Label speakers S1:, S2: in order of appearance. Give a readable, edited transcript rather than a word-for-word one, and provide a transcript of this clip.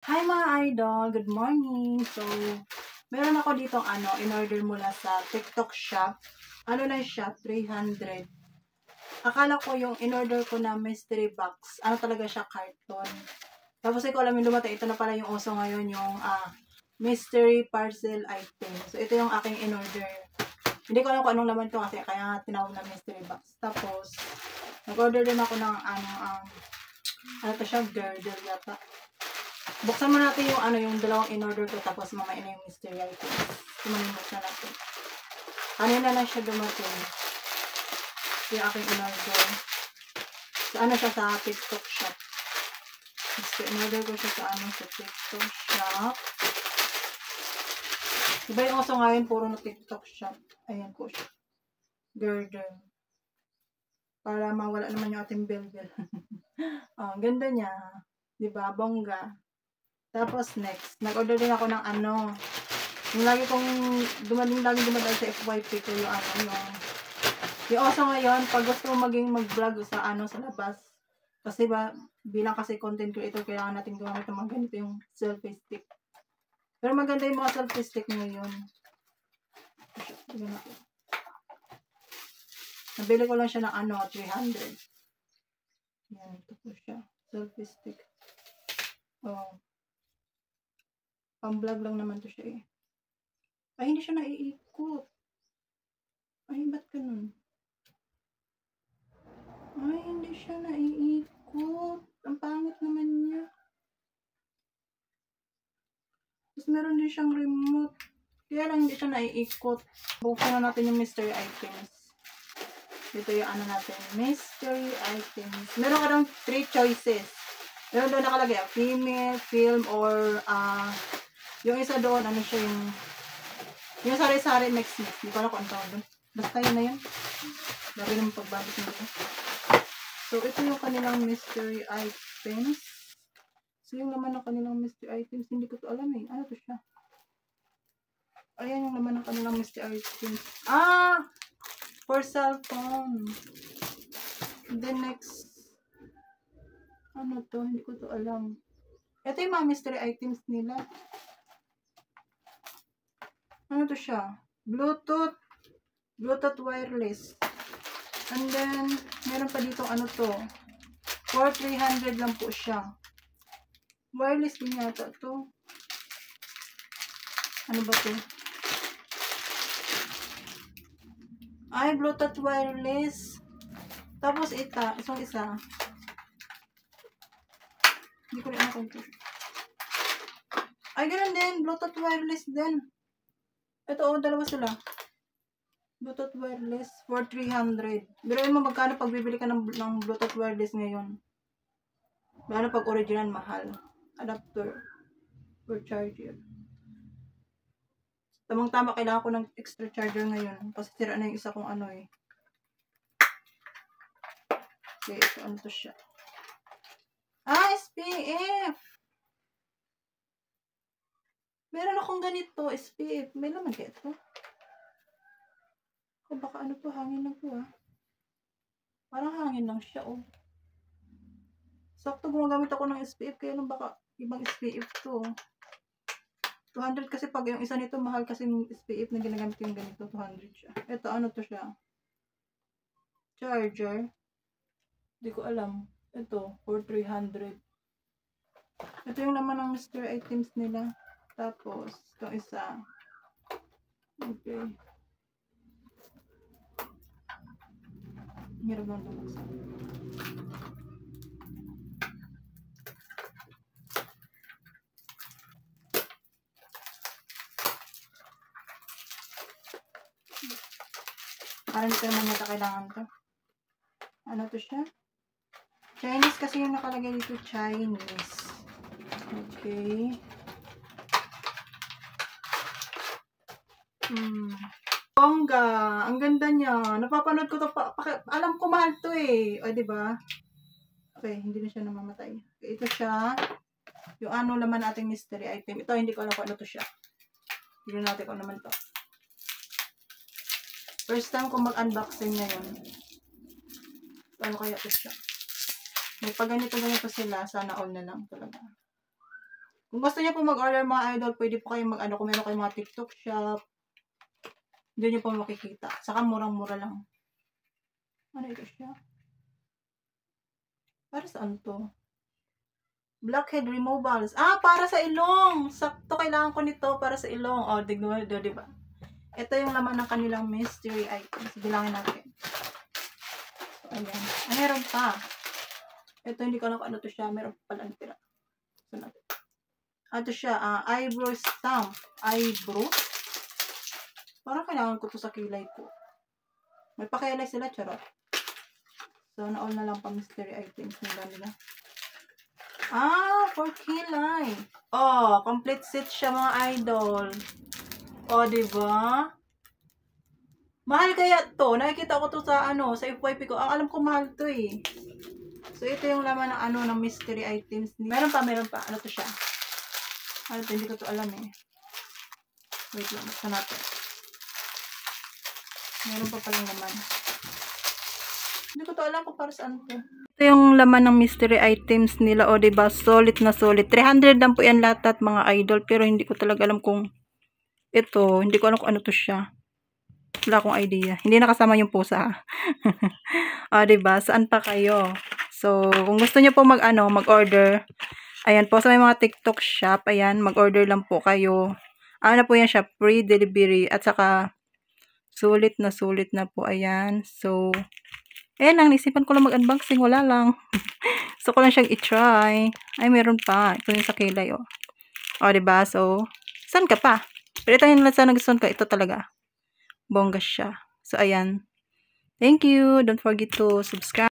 S1: Hi mga idol, good morning. So, meron ako ditong in-order mula sa TikTok shop. Ano lang siya, 300. Akala ko yung in-order ko na mystery box, talaga siya, carton. Tapos ko alam yung dumating, ito na pala yung uso ngayon, yung mystery parcel item. So, ito yung aking in-order. Hindi ko alam kung anong laman to kasi kaya tinawag na mystery box. Tapos, nag-order din ako ng ano to siya, girdle yata. Buksan mo natin yung yung dalawang in-order ko tapos mamaya na yung mystery items. Tumanimot na natin. Kanina lang siya dumating. Yung aking in-order. So, siya sa TikTok shop. So, in-order ko siya sa sa TikTok shop. Diba yung uso ngayon, puro na TikTok shop. Ayan po siya. Girdle. Para mawala naman yung ating bill-bill. Ganda niya. Diba? Bongga. Tapos next, nag-order din ako ng yung lagi kong lagi dumadaan sa FYP ko yung oso ngayon, pag gusto mo mag-vlog sa sa labas. Kasi bilang kasi content creator, kailangan natin gumamit ng mga ganito yung selfie stick. Pero maganda yung mga selfie stick ngayon. Nabili ko lang siya ng 300. Yan, ito po siya. Selfie stick. Pang-vlog lang naman to siya eh. Ay, hindi siya naiikot. Ay, ba't ganun? Ay, hindi siya naiikot. Ang pangit naman niya. Tapos meron din siyang remote. Kaya lang hindi siya naiikot. Buksan na natin yung mystery items. Dito yung natin. Mystery items. Meron ka lang 3 choices. Meron doon nakalagay, female, film, or yung isa doon, siya yung sari-sari next. Hindi ko alam kung ano tawag doon. Basta yun na yun. Labi naman pagbabit nito. So, ito yung kanilang mystery items. So, yung laman ng kanilang mystery items, hindi ko to alam eh. Ano to siya? Ayan yung laman ng kanilang mystery items. For cellphone. And then next, ano to? Hindi ko to alam. Ito yung mga mystery items nila. Ano to siya? Bluetooth wireless. And then, meron pa dito to. For 300 lang po siya. Wireless din yata to. Ano ba to? Ay, Bluetooth wireless. Tapos isang isa. Hindi ko rin ako. Ay, ganun din. Bluetooth wireless din. Ito, dalawa sila. Bluetooth wireless for 300. Biruin mo magkano pag bibili ka ng Bluetooth wireless ngayon. Lalo pag original, mahal. Adapter for charger. Tamang-tama, kailangan ko ng extra charger ngayon. Kasi sira na yung isa kong eh. Okay, so ano to siya? SPF! Meron akong ganito, SPF. May naman kaya ito. O baka to, hangin lang to Parang hangin lang siya Sakto gumagamit ako ng SPF, kaya lang baka ibang SPF to. 200 kasi pag yung isa nito, mahal kasi yung SPF na ginagamit yung ganito, 200 siya. Ito, ano to siya? Charger. Hindi ko alam. Ito, for 300. Ito yung naman ng mystery items nila. Tapos, itong isa. Okay. Hirap lang buksan. Parang ito naman nata kailangan to. Ano to siya? Chinese kasi yung nakalagay dito. Chinese. Okay. Bongga. Ang ganda niya. Napapanood ko to alam ko mahal to eh. O, diba? Okay, hindi na siya namamatay. Okay, ito siya. Yung laman nating mystery item. Ito, hindi ko alam kung ano to siya. Tignan natin kung naman to. First time ko mag-unboxing ngayon. Ano kaya to siya? May pag ganito sila. Sana all na lang talaga. Kung gusto niyo po mag-order mga idol, pwede po kayong mag-ano, kung meron kayong mga TikTok shop. Doon niyo po makikita. Saka murang-mura lang. Ano ito siya? Para saan to? Blackhead removals. Para sa ilong. Sakto, kailangan ko nito para sa ilong. O, diba? Ito yung laman ng kanilang mystery items. Bilangin natin. So, ayan. Meron pa. Ito, hindi ko alam kung ano to siya. Meron pa pala tira. So, natin. Ito siya, eyebrow stamp. Eyebrow. Parang kailangan ko to sa kilay ko. May pakilay sila, charot. So, na-all na lang pa mystery items nila. For kilay. Complete set siya mga idol. Diba? Mahal kaya to. Nakikita ko to sa sa FYP ko. Ang alam ko mahal to eh. So, ito yung laman ng ng mystery items. Meron pa. Ano to siya? Ano to? Hindi ko to alam eh. Wait lang. Basta natin. Meron pa palang laman. Hindi ko to alam kung para saan to. Ito yung laman ng mystery items nila. Diba? Solid na solid. 300 lang po yan lahat mga idol. Pero hindi ko talaga alam kung ito. Hindi ko alam kung ano to siya. Wala akong idea. Hindi nakasama yung pusa. Diba? Saan pa kayo? So, kung gusto nyo po mag-order. Ayan po. Sa may mga TikTok shop. Ayan. Mag-order lang po kayo. Ano po yan siya? Free delivery. At saka sulit na po. Ayan. So, ayan lang, nisipan ko lang mag-unboxing, wala lang. So, ko lang siyang i-try. Ay, meron pa. Ito yung sa kilay, diba? So, saan ka pa? Pero ito yung lang sa nagustuhan ko. Ito talaga. Bongga siya. So, ayan. Thank you. Don't forget to subscribe.